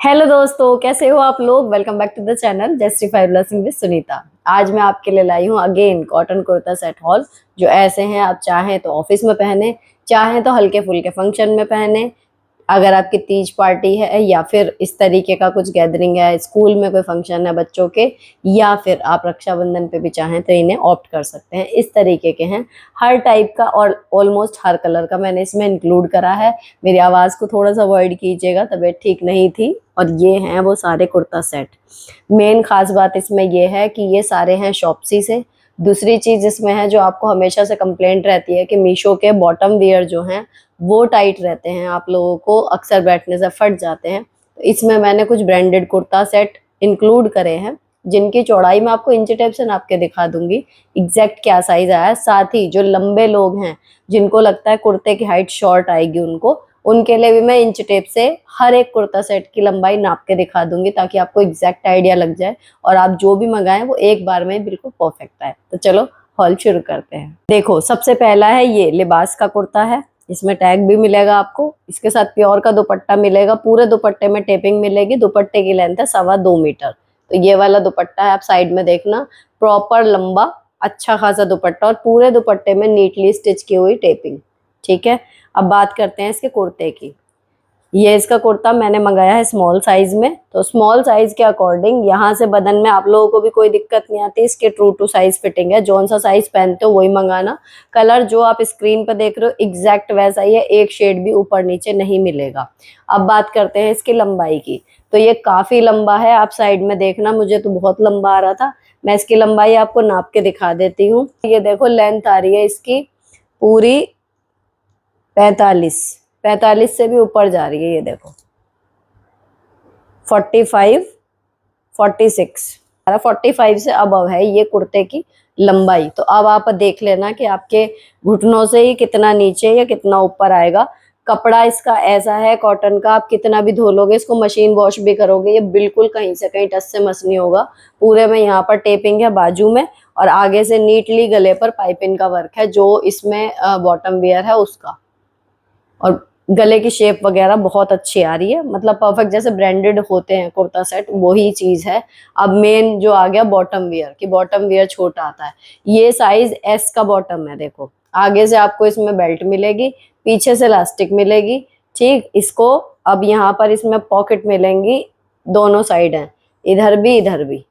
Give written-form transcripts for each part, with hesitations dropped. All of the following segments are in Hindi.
हेलो दोस्तों, कैसे हो आप लोग। Welcome back to the channel justify blushing with Sunita. आज मैं आपके लिए लाई हूँ again cotton kurta set haul. जो ऐसे हैं, आप चाहें तो ऑफिस में पहने, चाहें तो हल्के फुल्के फंक्शन में पहने। अगर आपकी तीज पार्टी है या फिर इस तरीके का कुछ गैदरिंग है, स्कूल में कोई फंक्शन है बच्चों के, या फिर आप रक्षाबंधन पे भी चाहें तो इन्हें ऑप्ट कर सकते हैं। इस तरीके के हैं, हर टाइप का और ऑलमोस्ट हर कलर का मैंने इसमें इंक्लूड करा है। मेरी आवाज़ को थोड़ा सा अवॉइड कीजिएगा, तबीयत ठीक नहीं थी। और ये हैं वो सारे कुर्ता सेट। मेन खास बात इसमें ये है कि ये सारे हैं शॉप्सी से। दूसरी चीज़ इसमें है, जो आपको हमेशा से कंप्लेंट रहती है कि मीशो के बॉटम वियर जो हैं वो टाइट रहते हैं, आप लोगों को अक्सर बैठने से फट जाते हैं। तो इसमें मैंने कुछ ब्रांडेड कुर्ता सेट इंक्लूड करे हैं, जिनकी चौड़ाई मैं आपको इंच टेप से नाप के दिखा दूंगी एग्जैक्ट क्या साइज आया है। साथ ही जो लंबे लोग हैं, जिनको लगता है कुर्ते की हाइट शॉर्ट आएगी, उनके लिए भी मैं इंच टेप से हर एक कुर्ता सेट की लंबाई नाप के दिखा दूंगी, ताकि आपको एग्जैक्ट आइडिया लग जाए और आप जो भी मंगाएं वो एक बार में बिल्कुल परफेक्ट आए। तो चलो हॉल शुरू करते हैं। देखो, सबसे पहला है ये लिबास का कुर्ता है। इसमें टैग भी मिलेगा आपको, इसके साथ प्योर का दुपट्टा मिलेगा। पूरे दुपट्टे में टेपिंग मिलेगी। दुपट्टे की लेंथ है 2.25 मीटर। तो ये वाला दुपट्टा है, आप साइड में देखना, प्रॉपर लंबा अच्छा खासा दुपट्टा और पूरे दुपट्टे में नीटली स्टिच की हुई टेपिंग। ठीक है, अब बात करते हैं इसके कुर्ते की। ये इसका कुर्ता मैंने मंगाया है स्मॉल साइज में। तो स्मॉल साइज के अकॉर्डिंग यहाँ से बदन में आप लोगों को भी कोई दिक्कत नहीं आती। इसके ट्रू टू साइज फिटिंग है। जौन सा साइज पहनते हो वही मंगाना। कलर जो आप स्क्रीन पर देख रहे हो एग्जैक्ट वैसा ही है, एक शेड भी ऊपर नीचे नहीं मिलेगा। अब बात करते हैं इसकी लंबाई की। तो ये काफी लंबा है, आप साइड में देखना, मुझे तो बहुत लंबा आ रहा था। मैं इसकी लंबाई आपको नाप के दिखा देती हूँ। ये देखो, लेंथ आ रही है इसकी पूरी 45 से भी ऊपर जा रही है। ये देखो 45, 46, 45 से अबव है ये कुर्ते की लंबाई। तो अब आप देख लेना कि आपके घुटनों से ही कितना नीचे या कितना ऊपर आएगा। कपड़ा इसका ऐसा है कॉटन का, आप कितना भी धो लोगे, इसको मशीन वॉश भी करोगे, ये बिल्कुल कहीं से कहीं टच से मस नहीं होगा। पूरे में यहाँ पर टेपिंग है बाजू में, और आगे से नीटली गले पर पाइपिंग का वर्क है, जो इसमें बॉटम वियर है उसका। और गले की शेप वगैरह बहुत अच्छी आ रही है, मतलब परफेक्ट जैसे ब्रांडेड होते हैं कुर्ता सेट, वही चीज है। अब मेन जो आ गया बॉटम वियर, कि बॉटम वियर छोटा आता है। ये साइज एस का बॉटम है। देखो, आगे से आपको इसमें बेल्ट मिलेगी, पीछे से इलास्टिक मिलेगी। ठीक, इसको अब यहाँ पर इसमें पॉकेट मिलेंगी, दोनों साइड हैं, इधर भी इधर भी।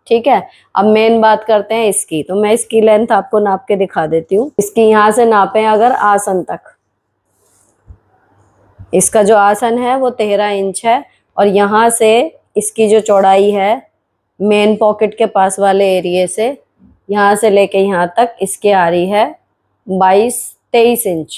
ठीक है, अब मेन बात करते हैं इसकी। तो मैं इसकी लेंथ आपको नाप के दिखा देती हूँ। इसकी यहाँ से नापे अगर आसन तक, इसका जो आसन है वो 13 इंच है। और यहाँ से इसकी जो चौड़ाई है मेन पॉकेट के पास वाले एरिया से, यहाँ से लेके यहाँ तक इसकी आ रही है 23 इंच।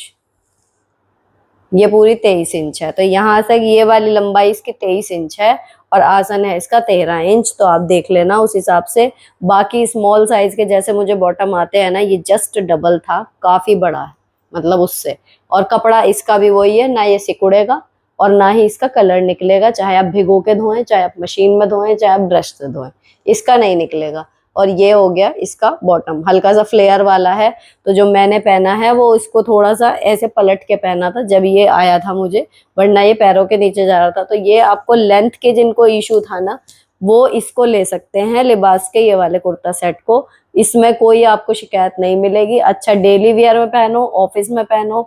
ये पूरी 23 इंच है। तो यहाँ से ये वाली लंबाई इसकी 23 इंच है, और आसन है इसका 13 इंच। तो आप देख लेना उस हिसाब से। बाकी स्मॉल साइज के जैसे मुझे बॉटम आते हैं ना, ये जस्ट डबल था, काफी बड़ा है मतलब उससे। और कपड़ा इसका भी वही है, ना ये सिकुड़ेगा और ना ही इसका कलर निकलेगा। चाहे आप भिगो के धोएं, चाहे आप मशीन में धोएं, चाहे आप ब्रश से धोएं, इसका नहीं निकलेगा। और ये हो गया इसका बॉटम, हल्का सा फ्लेयर वाला है। तो जो मैंने पहना है वो इसको थोड़ा सा ऐसे पलट के पहना था जब ये आया था मुझे, वरना ये पैरों के नीचे जा रहा था। तो ये आपको लेंथ के जिनको इशू था ना, वो इसको ले सकते हैं, लिबास के ये वाले कुर्ता सेट को। इसमें कोई आपको शिकायत नहीं मिलेगी। अच्छा, डेली वेयर में पहनो, ऑफिस में पहनो,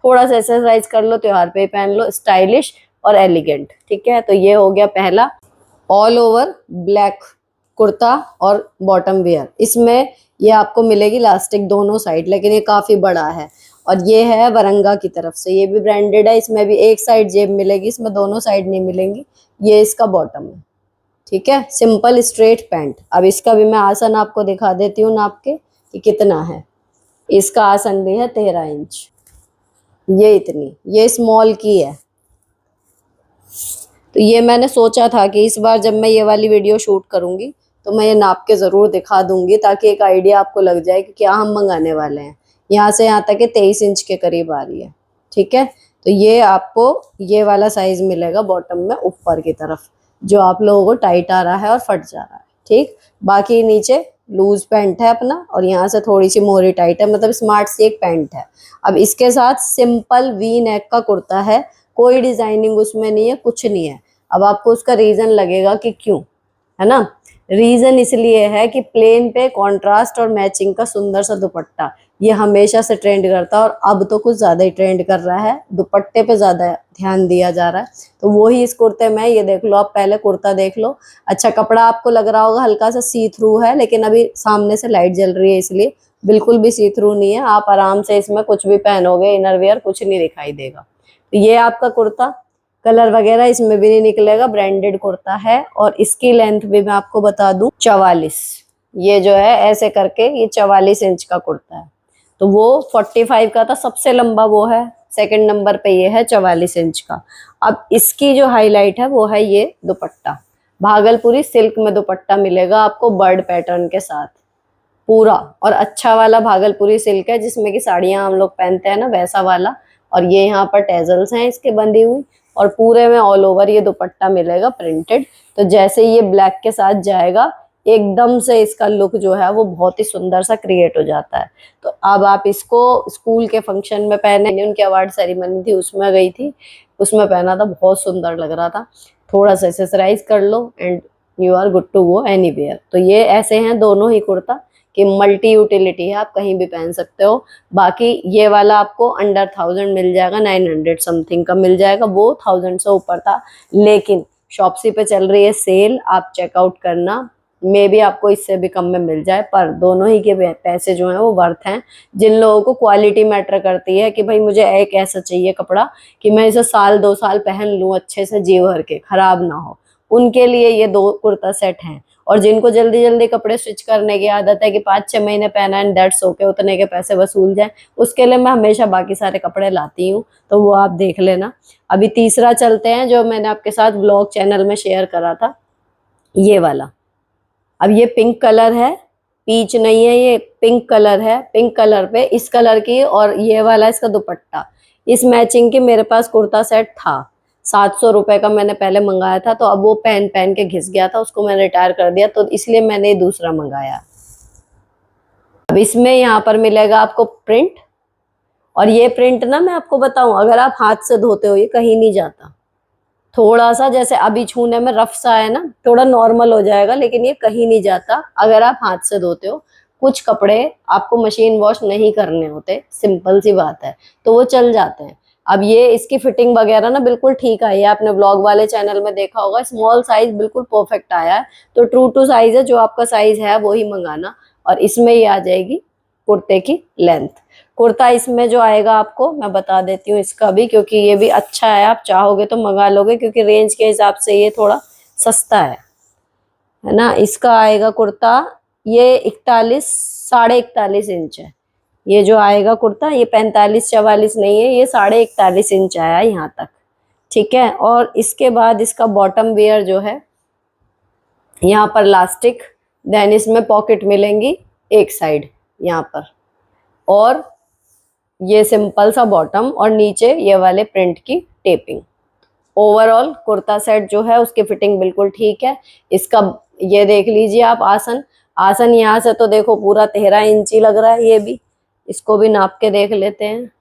थोड़ा सा एक्सरसाइज कर लो, त्योहार पे ही पहन लो, स्टाइलिश और एलिगेंट। ठीक है, तो ये हो गया पहला ऑल ओवर ब्लैक कुर्ता और बॉटम वेयर। इसमें ये आपको मिलेगी इलास्टिक दोनों साइड, लेकिन ये काफी बड़ा है। और ये है वरंगा की तरफ से, ये भी ब्रांडेड है। इसमें भी एक साइड जेब मिलेगी, इसमें दोनों साइड नहीं मिलेंगी। ये इसका बॉटम है। ठीक है, सिंपल स्ट्रेट पैंट। अब इसका भी मैं आसन आपको दिखा देती हूँ नाप के कि कितना है। इसका आसन भी है 13 इंच, ये इतनी, ये स्मॉल की है। तो ये मैंने सोचा था कि इस बार जब मैं ये वाली वीडियो शूट करूंगी तो मैं ये नाप के जरूर दिखा दूंगी, ताकि एक आइडिया आपको लग जाए कि क्या हम मंगाने वाले हैं। यहाँ से यहाँ तक 23 इंच के करीब आ रही है। ठीक है, तो ये आपको ये वाला साइज मिलेगा बॉटम में ऊपर की तरफ, जो आप लोगों को टाइट आ रहा है और फट जा रहा है। ठीक, बाकी नीचे लूज पैंट है अपना, और यहाँ से थोड़ी सी मोरी टाइट है, मतलब स्मार्ट सी एक पैंट है। अब इसके साथ सिंपल वी नेक का कुर्ता है, कोई डिजाइनिंग उसमें नहीं है, कुछ नहीं है। अब आपको उसका रीजन लगेगा कि क्यों, है ना। रीजन इसलिए है कि प्लेन पे कॉन्ट्रास्ट और मैचिंग का सुंदर सा दुपट्टा ये हमेशा से ट्रेंड करता है, और अब तो कुछ ज्यादा ही ट्रेंड कर रहा है, दुपट्टे पे ज्यादा ध्यान दिया जा रहा है। तो वो ही इस कुर्ते में, ये देख लो आप, पहले कुर्ता देख लो। अच्छा, कपड़ा आपको लग रहा होगा हल्का सा सी थ्रू है, लेकिन अभी सामने से लाइट जल रही है इसलिए बिल्कुल भी सी थ्रू नहीं है। आप आराम से इसमें कुछ भी पहनोगे, इनर वेयर कुछ नहीं दिखाई देगा। तो ये आपका कुर्ता, कलर वगैरह इसमें भी नहीं निकलेगा, ब्रांडेड कुर्ता है। और इसकी लेंथ भी मैं आपको बता दूं 44, ये जो है ऐसे करके ये 44 इंच का कुर्ता है। तो वो 45 का था, सबसे लंबा वो है, सेकंड नंबर पे ये है 44 इंच का। अब इसकी जो हाईलाइट है वो है ये दुपट्टा, भागलपुरी सिल्क में दुपट्टा मिलेगा आपको बर्ड पैटर्न के साथ पूरा, और अच्छा वाला भागलपुरी सिल्क है जिसमें कि साड़ियां हम लोग पहनते हैं ना, वैसा वाला। और ये यहाँ पर टेजल्स हैं इसके बंधी हुई, और पूरे में ऑल ओवर ये दुपट्टा मिलेगा प्रिंटेड। तो जैसे ये ब्लैक के साथ जाएगा, एकदम से इसका लुक जो है वो बहुत ही सुंदर सा क्रिएट हो जाता है। तो अब आप इसको स्कूल के फंक्शन में पहने, उनकी अवार्ड सेरेमनी थी उसमें गई थी, उसमें पहना था, बहुत सुंदर लग रहा था। थोड़ा सा एक्सेसराइज कर लो and you are good to go anywhere. तो ये ऐसे हैं दोनों ही कुर्ता कि मल्टी यूटिलिटी है, आप कहीं भी पहन सकते हो। बाकी ये वाला आपको अंडर 1000 मिल जाएगा, 900 समथिंग का मिल जाएगा, वो 1000 से ऊपर था। लेकिन शॉप्सी पे चल रही है सेल, आप चेकआउट करना, मे भी आपको इससे भी कम में मिल जाए। पर दोनों ही के पैसे जो हैं वो वर्थ हैं। जिन लोगों को क्वालिटी मैटर करती है कि भाई मुझे एक ऐसा चाहिए कपड़ा कि मैं इसे साल 2 साल पहन लूं अच्छे से, जी भर के, खराब ना हो, उनके लिए ये 2 कुर्ता सेट हैं। और जिनको जल्दी जल्दी कपड़े स्टिच करने की आदत है कि 5-6 महीने पहना एंड दैट्स ओके, उतने के पैसे वसूल जाए, उसके लिए मैं हमेशा बाकी सारे कपड़े लाती हूँ, तो वो आप देख लेना। अभी तीसरा चलते हैं जो मैंने आपके साथ व्लॉग चैनल में शेयर करा था, ये वाला। अब ये पिंक कलर है, पीच नहीं है, ये पिंक कलर है। पिंक कलर पे इस कलर की और ये वाला इसका दुपट्टा, इस मैचिंग की मेरे पास कुर्ता सेट था। 700 रुपए का मैंने पहले मंगाया था, तो अब वो पहन पहन के घिस गया था, उसको मैंने रिटायर कर दिया, तो इसलिए मैंने दूसरा मंगाया। अब इसमें यहाँ पर मिलेगा आपको प्रिंट, और ये प्रिंट ना मैं आपको बताऊं, अगर आप हाथ से धोते हो ये कहीं नहीं जाता। थोड़ा सा जैसे अभी छूने में रफ सा है ना, थोड़ा नॉर्मल हो जाएगा, लेकिन ये कहीं नहीं जाता अगर आप हाथ से धोते हो। कुछ कपड़े आपको मशीन वॉश नहीं करने होते, सिंपल सी बात है, तो वो चल जाते हैं। अब ये इसकी फिटिंग वगैरह ना बिल्कुल ठीक आई है, आपने ब्लॉग वाले चैनल में देखा होगा, स्मॉल साइज बिल्कुल परफेक्ट आया है। तो ट्रू टू साइज है, जो आपका साइज है वो ही मंगाना। और इसमें ही आ जाएगी कुर्ते की लेंथ। कुर्ता इसमें जो आएगा आपको मैं बता देती हूँ इसका भी, क्योंकि ये भी अच्छा है, आप चाहोगे तो मंगा लोगे, क्योंकि रेंज के हिसाब से ये थोड़ा सस्ता है ना। इसका आएगा कुर्ता, ये 41, 41.5 इंच है। ये जो आएगा कुर्ता, ये 45-44 नहीं है, ये 41.5 इंच आया यहाँ तक, ठीक है। और इसके बाद इसका बॉटम वेयर जो है, यहाँ पर लास्टिक, देन इसमें पॉकेट मिलेंगी एक साइड यहाँ पर, और ये सिंपल सा बॉटम, और नीचे ये वाले प्रिंट की टेपिंग। ओवरऑल कुर्ता सेट जो है उसकी फिटिंग बिल्कुल ठीक है। इसका ये देख लीजिए आप, आसन, आसन यहाँ से तो देखो पूरा 13 इंची लग रहा है, ये भी, इसको भी नाप के देख लेते हैं।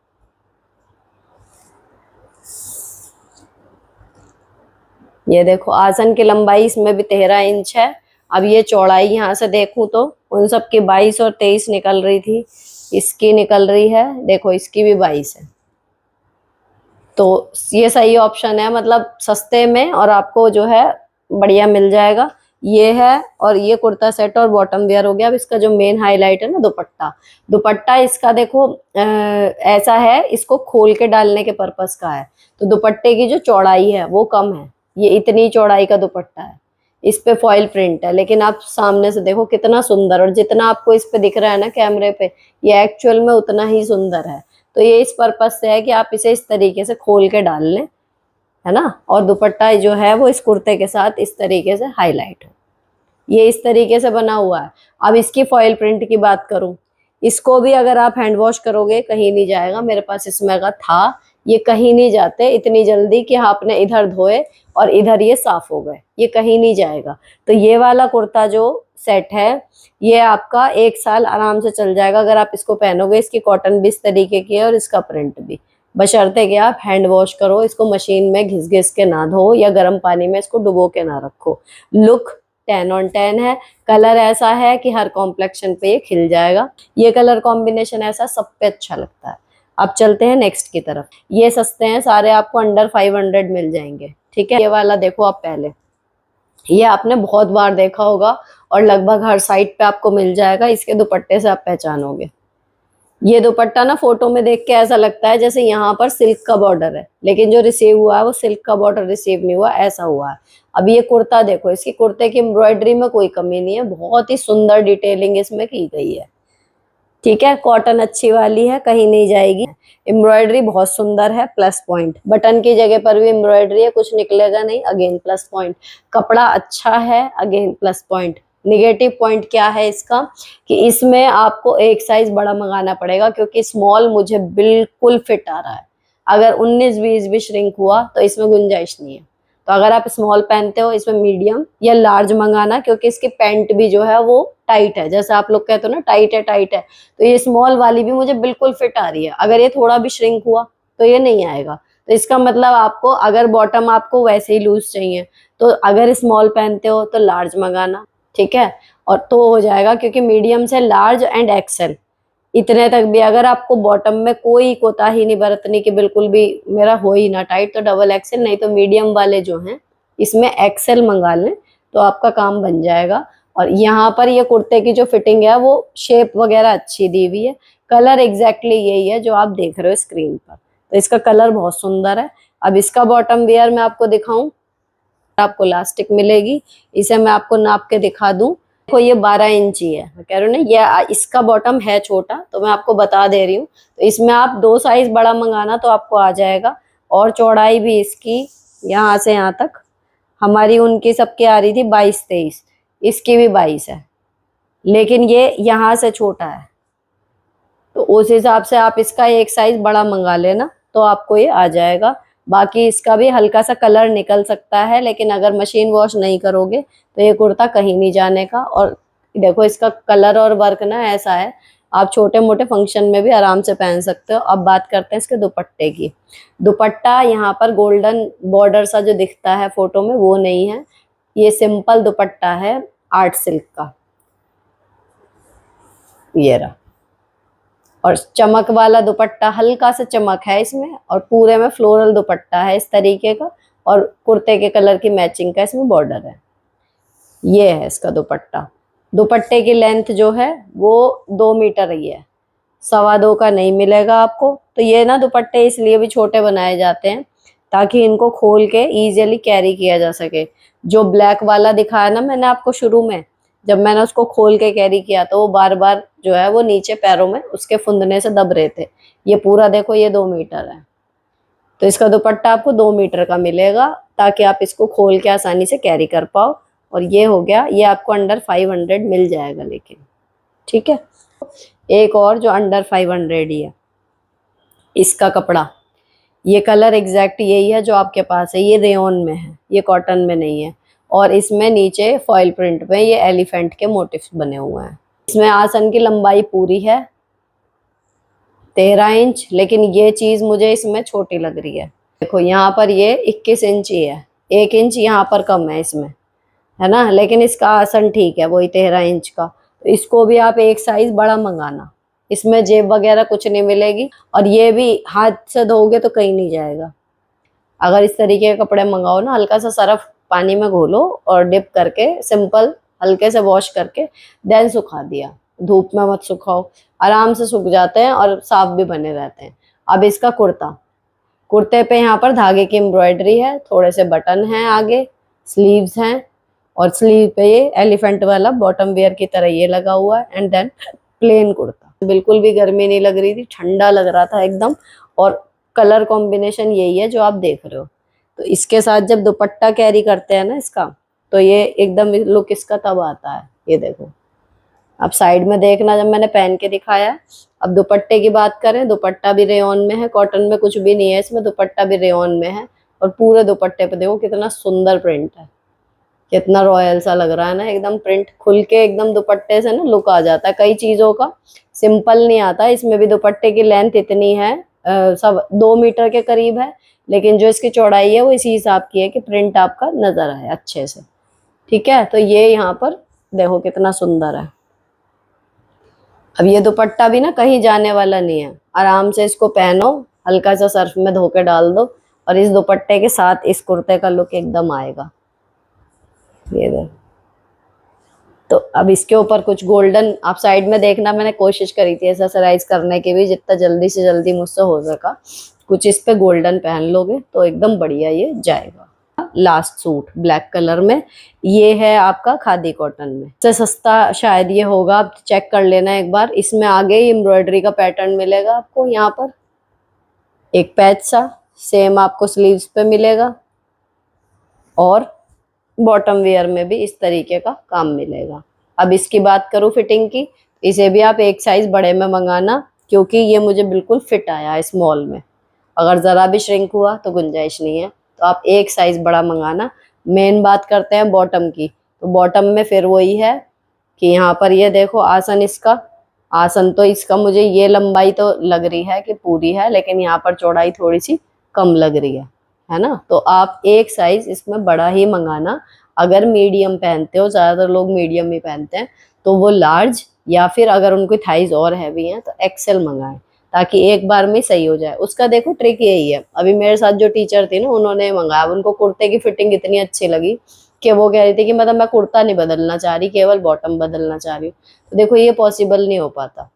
ये देखो आसन की लंबाई इसमें भी 13 इंच है। अब ये चौड़ाई यहाँ से देखूं तो उन सब की 22 और 23 निकल रही थी, इसकी निकल रही है, देखो इसकी भी 22 है। तो ये सही ऑप्शन है, मतलब सस्ते में, और आपको जो है बढ़िया मिल जाएगा। ये है, और ये कुर्ता सेट और बॉटम वेयर हो गया। अब इसका जो मेन हाईलाइट है ना, दुपट्टा, दुपट्टा इसका देखो ऐसा है, इसको खोल के डालने के पर्पस का है। तो दुपट्टे की जो चौड़ाई है वो कम है, ये इतनी चौड़ाई का दुपट्टा है, इस पे फॉइल प्रिंट है, लेकिन आप सामने से देखो कितना सुंदर, और जितना आपको इस पे दिख रहा है ना कैमरे पे, ये एक्चुअल में उतना ही सुंदर है। तो ये इस पर्पज से है कि आप इसे इस तरीके से खोल के डाल लें, है ना, और दुपट्टा जो है वो इस कुर्ते के साथ इस तरीके से हाईलाइट हो, ये इस तरीके से बना हुआ है। अब इसकी फॉइल प्रिंट की बात करूं, इसको भी अगर आप हैंड वॉश करोगे कहीं नहीं जाएगा, मेरे पास इसमें का था, ये कहीं नहीं जाते इतनी जल्दी कि आपने इधर धोए और इधर ये साफ हो गए, ये कहीं नहीं जाएगा। तो ये वाला कुर्ता जो सेट है, ये आपका 1 साल आराम से चल जाएगा अगर आप इसको पहनोगे। इसकी कॉटन भी इस तरीके की है और इसका प्रिंट भी बशर्ते कि आप हैंड वॉश करो, इसको मशीन में घिस घिस के ना धो या गर्म पानी में इसको डुबो के ना रखो। लुक 10 on 10 है। कलर ऐसा है कि हर कॉम्प्लेक्शन पे ये खिल जाएगा। ये कलर कॉम्बिनेशन ऐसा सब पे अच्छा लगता है। अब चलते हैं नेक्स्ट की तरफ। ये सस्ते हैं सारे, आपको अंडर 500 मिल जाएंगे। ठीक है, ये वाला देखो आप पहले, ये आपने बहुत बार देखा होगा और लगभग हर साइट पे आपको मिल जाएगा। इसके दुपट्टे से आप पहचानोगे। ये दुपट्टा ना फोटो में देख के ऐसा लगता है जैसे यहाँ पर सिल्क का बॉर्डर है, लेकिन जो रिसीव हुआ है वो सिल्क का बॉर्डर रिसीव नहीं हुआ, ऐसा हुआ है। अब ये कुर्ता देखो, इसकी कुर्ते की एम्ब्रॉयडरी में कोई कमी नहीं है, बहुत ही सुंदर डिटेलिंग इसमें की गई है। ठीक है, कॉटन अच्छी वाली है, कहीं नहीं जाएगी। एम्ब्रॉयडरी बहुत सुंदर है, प्लस पॉइंट। बटन की जगह पर भी एम्ब्रॉयडरी है, कुछ निकलेगा नहीं, अगेन प्लस पॉइंट। कपड़ा अच्छा है, again plus point. Negative point क्या है इसका कि इसमें आपको एक साइज बड़ा मंगाना पड़ेगा, क्योंकि स्मॉल मुझे बिल्कुल फिट आ रहा है। अगर 19-20 भी श्रिंक हुआ तो इसमें गुंजाइश नहीं है। तो अगर आप स्मॉल पहनते हो, इसमें मीडियम या लार्ज मंगाना, क्योंकि इसकी पैंट भी जो है वो टाइट है। जैसे आप लोग कहते हो ना टाइट है टाइट है, तो ये स्मॉल वाली भी मुझे बिल्कुल फिट आ रही है। अगर ये थोड़ा भी श्रिंक हुआ तो ये नहीं आएगा। तो इसका मतलब आपको, अगर बॉटम आपको वैसे ही लूज चाहिए, तो अगर स्मॉल पहनते हो तो लार्ज मंगाना। ठीक है, और तो हो जाएगा, क्योंकि मीडियम से लार्ज एंड एक्सेल इतने तक भी अगर आपको बॉटम में कोई कोताही नहीं बरतनी कि बिल्कुल भी मेरा हो ही ना टाइट, तो डबल एक्सेल, नहीं तो मीडियम वाले जो हैं इसमें एक्सेल मंगा लें तो आपका काम बन जाएगा। और यहाँ पर ये कुर्ते की जो फिटिंग है वो शेप वगैरह अच्छी दी हुई है। कलर एग्जैक्टली यही है जो आप देख रहे हो स्क्रीन पर, तो इसका कलर बहुत सुंदर है। अब इसका बॉटम वेयर मैं आपको दिखाऊं, आपको इलास्टिक मिलेगी, इसे मैं आपको नाप के दिखा दूं। देखो ये 12 इंची है, मैं कह रही हूँ ना, ये इसका बॉटम है छोटा, तो मैं आपको बता दे रही हूँ। तो इसमें आप 2 साइज बड़ा मंगाना तो आपको आ जाएगा। और चौड़ाई भी इसकी यहाँ से यहाँ तक, हमारी उनकी सबकी आ रही थी 22-23, इसकी भी 22 है, लेकिन ये यहाँ से छोटा है। तो उस हिसाब से आप इसका एक साइज बड़ा मंगा लेना तो आपको ये आ जाएगा। बाकी इसका भी हल्का सा कलर निकल सकता है, लेकिन अगर मशीन वॉश नहीं करोगे तो ये कुर्ता कहीं नहीं जाने का। और देखो इसका कलर और वर्क ना ऐसा है, आप छोटे मोटे फंक्शन में भी आराम से पहन सकते हो। अब बात करते हैं इसके दुपट्टे की। दुपट्टा यहाँ पर गोल्डन बॉर्डर सा जो दिखता है फोटो में वो नहीं है, ये सिंपल दुपट्टा है आर्ट सिल्क का, ये रहा। और चमक वाला दुपट्टा, हल्का सा चमक है इसमें, और पूरे में फ्लोरल दुपट्टा है इस तरीके का, और कुर्ते के कलर की मैचिंग का इसमें बॉर्डर है। ये है इसका दुपट्टा। दुपट्टे की लेंथ जो है वो 2 मीटर ही है, 2.25 का नहीं मिलेगा आपको। तो ये ना दुपट्टे इसलिए भी छोटे बनाए जाते हैं ताकि इनको खोल के इजीली कैरी किया जा सके। जो ब्लैक वाला दिखाया ना मैंने आपको शुरू में, जब मैंने उसको खोल के कैरी किया तो वो बार बार जो है वो नीचे पैरों में उसके फुंदने से दब रहे थे। ये पूरा देखो ये 2 मीटर है, तो इसका दुपट्टा आपको 2 मीटर का मिलेगा ताकि आप इसको खोल के आसानी से कैरी कर पाओ। और ये हो गया, ये आपको अंडर 500 मिल जाएगा लेकिन। ठीक है, एक और जो अंडर 500 ही है, इसका कपड़ा, ये कलर एग्जैक्ट यही है जो आपके पास है। ये रेयन में है, ये कॉटन में नहीं है। और इसमें नीचे फॉइल प्रिंट में ये एलिफेंट के मोटिव्स बने हुए हैं। इसमें आसन की लंबाई पूरी है 13 इंच, लेकिन ये चीज मुझे इसमें छोटी लग रही है। देखो यहाँ पर ये 21 इंच ही है, 1 इंच यहाँ पर कम है इसमें, है ना, लेकिन इसका आसन ठीक है वही 13 इंच का। तो इसको भी आप एक साइज बड़ा मंगाना, इसमें जेब वगैरह कुछ नहीं मिलेगी। और ये भी हाथ से धोगे तो कहीं नहीं जाएगा। अगर इस तरीके के कपड़े मंगाओ ना, हल्का सा सरफ पानी में घोलो और डिप करके सिंपल हल्के से वॉश करके देन सुखा दिया, धूप में मत सुखाओ, आराम से सूख जाते हैं और साफ भी बने रहते हैं। अब इसका कुर्ता, कुर्ते पे यहाँ पर धागे की एम्ब्रॉयडरी है, थोड़े से बटन हैं आगे, स्लीव्स हैं, और स्लीव पे ये एलिफेंट वाला बॉटम वेयर की तरह ये लगा हुआ है। एंड देन प्लेन कुर्ता, बिल्कुल भी गर्मी नहीं लग रही थी, ठंडा लग रहा था एकदम। और कलर कॉम्बिनेशन यही है जो आप देख रहे हो। तो इसके साथ जब दुपट्टा कैरी करते हैं ना इसका, तो ये एकदम लुक इसका तब आता है। ये देखो, अब साइड में देखना जब मैंने पहन के दिखाया है। अब दुपट्टे की बात करें, दुपट्टा भी रेयन में है, कॉटन में कुछ भी नहीं है इसमें, दुपट्टा भी रेयन में है। और पूरे दुपट्टे पे देखो कितना सुंदर प्रिंट है, कितना रॉयल सा लग रहा है ना, एकदम प्रिंट खुल के एकदम दुपट्टे से ना लुक आ जाता है। कई चीजों का सिंपल नहीं आता, इसमें भी दुपट्टे की लेंथ इतनी है सब 2 मीटर के करीब है, लेकिन जो इसकी चौड़ाई है वो इसी हिसाब की है कि प्रिंट आपका नजर आए अच्छे से। ठीक है, तो ये यहाँ पर देखो कितना सुंदर है। अब ये दुपट्टा भी ना कहीं जाने वाला नहीं है, आराम से इसको पहनो, हल्का सा सर्फ में धो के डाल दो, और इस दुपट्टे के साथ इस कुर्ते का लुक एकदम आएगा। ये देखो। तो अब इसके ऊपर कुछ गोल्डन, आप साइड में देखना, मैंने कोशिश करी थी एक्सरसाइज करने की भी, जितना जल्दी से जल्दी मुझसे हो सका कुछ इस पे गोल्डन पहन लोगे तो एकदम बढ़िया ये जाएगा। लास्ट सूट ब्लैक कलर में, ये है आपका खादी कॉटन में, इससे सस्ता शायद ये होगा, आप चेक कर लेना एक बार। इसमें आगे एम्ब्रॉयडरी का पैटर्न मिलेगा आपको, यहाँ पर एक पैच सा सेम आपको स्लीव्स पे मिलेगा, और बॉटम वेयर में भी इस तरीके का काम मिलेगा। अब इसकी बात करूं फिटिंग की, इसे भी आप एक साइज बड़े में मंगाना, क्योंकि ये मुझे बिल्कुल फिट आया स्मॉल में। अगर जरा भी श्रिंक हुआ तो गुंजाइश नहीं है, तो आप एक साइज बड़ा मंगाना। मेन बात करते हैं बॉटम की, तो बॉटम में फिर वही है कि यहाँ पर ये देखो आसन, इसका आसन तो इसका मुझे ये लंबाई तो लग रही है कि पूरी है, लेकिन यहाँ पर चौड़ाई थोड़ी सी कम लग रही है ना। तो आप एक साइज इसमें बड़ा ही मंगाना। अगर मीडियम पहनते हो, ज्यादातर लोग मीडियम ही पहनते हैं, तो वो लार्ज, या फिर अगर उनकी थाइज और हैवी हैं तो एक्सेल मंगाएं, ताकि एक बार में सही हो जाए। उसका देखो ट्रिक यही है, अभी मेरे साथ जो टीचर थी ना, उन्होंने मंगाया, उनको कुर्ते की फिटिंग इतनी अच्छी लगी कि वो कह रही थी कि मतलब मैं कुर्ता नहीं बदलना चाह रही, केवल बॉटम बदलना चाह रही हूँ। तो देखो ये पॉसिबल नहीं हो पाता।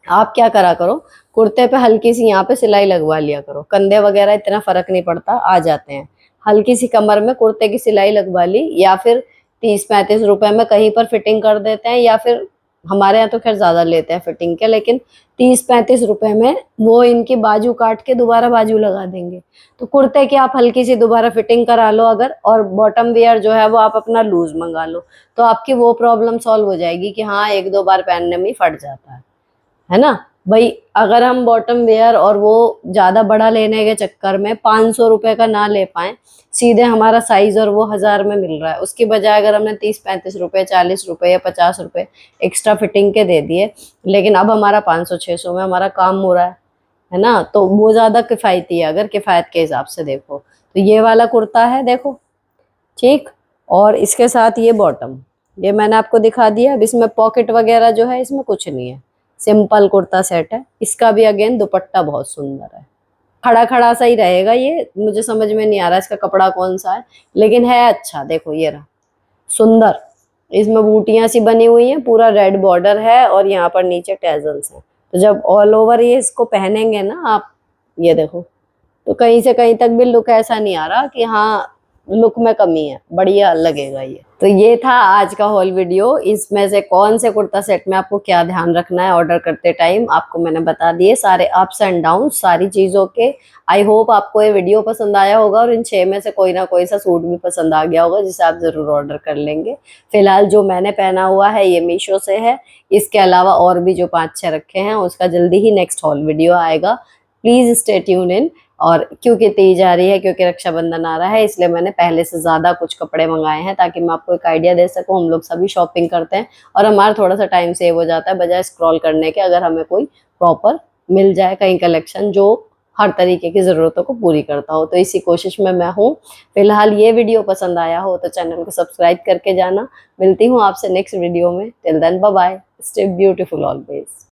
आप क्या करा करो, कुर्ते पे हल्की सी यहाँ पे सिलाई लगवा लिया करो, कंधे वगैरह इतना फर्क नहीं पड़ता, आ जाते हैं। हल्की सी कमर में कुर्ते की सिलाई लगवा ली, या फिर 30-35 रुपए में कहीं पर फिटिंग कर देते हैं, या फिर हमारे यहाँ तो खैर ज्यादा लेते हैं फिटिंग के, लेकिन 30-35 रुपए में वो इनकी बाजू काट के दोबारा बाजू लगा देंगे। तो कुर्ते की आप हल्की सी दोबारा फिटिंग करा लो अगर, और बॉटम वेयर जो है वो आप अपना लूज मंगा लो, तो आपकी वो प्रॉब्लम सॉल्व हो जाएगी कि हाँ 1-2 बार पहनने में ही फट जाता है ना भाई। अगर हम बॉटम वेयर और वो ज्यादा बड़ा लेने के चक्कर में 500 रुपए का ना ले पाए, सीधे हमारा साइज और वो 1000 में मिल रहा है, उसकी बजाय अगर हमने 30-35 रुपए, 40 रुपए या 50 रुपए एक्स्ट्रा फिटिंग के दे दिए, लेकिन अब हमारा 500-600 में हमारा काम हो रहा है ना, तो वो ज्यादा किफायती है अगर किफायत के हिसाब से देखो। तो ये वाला कुर्ता है देखो, ठीक, और इसके साथ ये बॉटम, ये मैंने आपको दिखा दिया। अब इसमें पॉकेट वगैरह जो है इसमें कुछ नहीं है, सिंपल कुर्ता सेट है। इसका भी अगेन दुपट्टा बहुत सुंदर है, खड़ा खड़ा सा ही रहेगा ये, मुझे समझ में नहीं आ रहा इसका कपड़ा कौन सा है, लेकिन है अच्छा। देखो ये रहा सुंदर, इसमें बूटियां सी बनी हुई हैं, पूरा रेड बॉर्डर है, और यहाँ पर नीचे टैजल्स हैं। तो जब ऑल ओवर ये इसको पहनेंगे ना आप, ये देखो, तो कहीं से कहीं तक भी लुक ऐसा नहीं आ रहा कि हाँ लुक में कमी है, बढ़िया लगेगा ये। तो ये था आज का हॉल वीडियो। इसमें से कौन से कुर्ता सेट में आपको क्या ध्यान रखना है ऑर्डर करते टाइम, आपको मैंने बता दिए सारे अप्स एंड डाउन सारी चीजों के। आई होप आपको ये वीडियो पसंद आया होगा, और इन 6 में से कोई ना कोई सा सूट भी पसंद आ गया होगा, जिसे आप जरूर ऑर्डर कर लेंगे। फिलहाल जो मैंने पहना हुआ है ये मीशो से है, इसके अलावा और भी जो 5-6 रखे हैं उसका जल्दी ही नेक्स्ट हॉल वीडियो आएगा। Please stay tune in. और क्योंकि तीज आ रही है, क्योंकि रक्षाबंधन आ रहा है, इसलिए मैंने पहले से ज्यादा कुछ कपड़े मंगाए हैं, ताकि मैं आपको एक आइडिया दे सकूं। हम लोग सभी शॉपिंग करते हैं और हमारा थोड़ा सा टाइम सेव हो जाता है बजाय स्क्रॉल करने के, अगर हमें कोई प्रॉपर मिल जाए कहीं कलेक्शन जो हर तरीके की जरूरतों को पूरी करता हो, तो इसी कोशिश में मैं हूँ। फिलहाल ये वीडियो पसंद आया हो तो चैनल को सब्सक्राइब करके जाना। मिलती हूँ आपसे नेक्स्ट वीडियो में। Till then bye bye, stay beautiful always.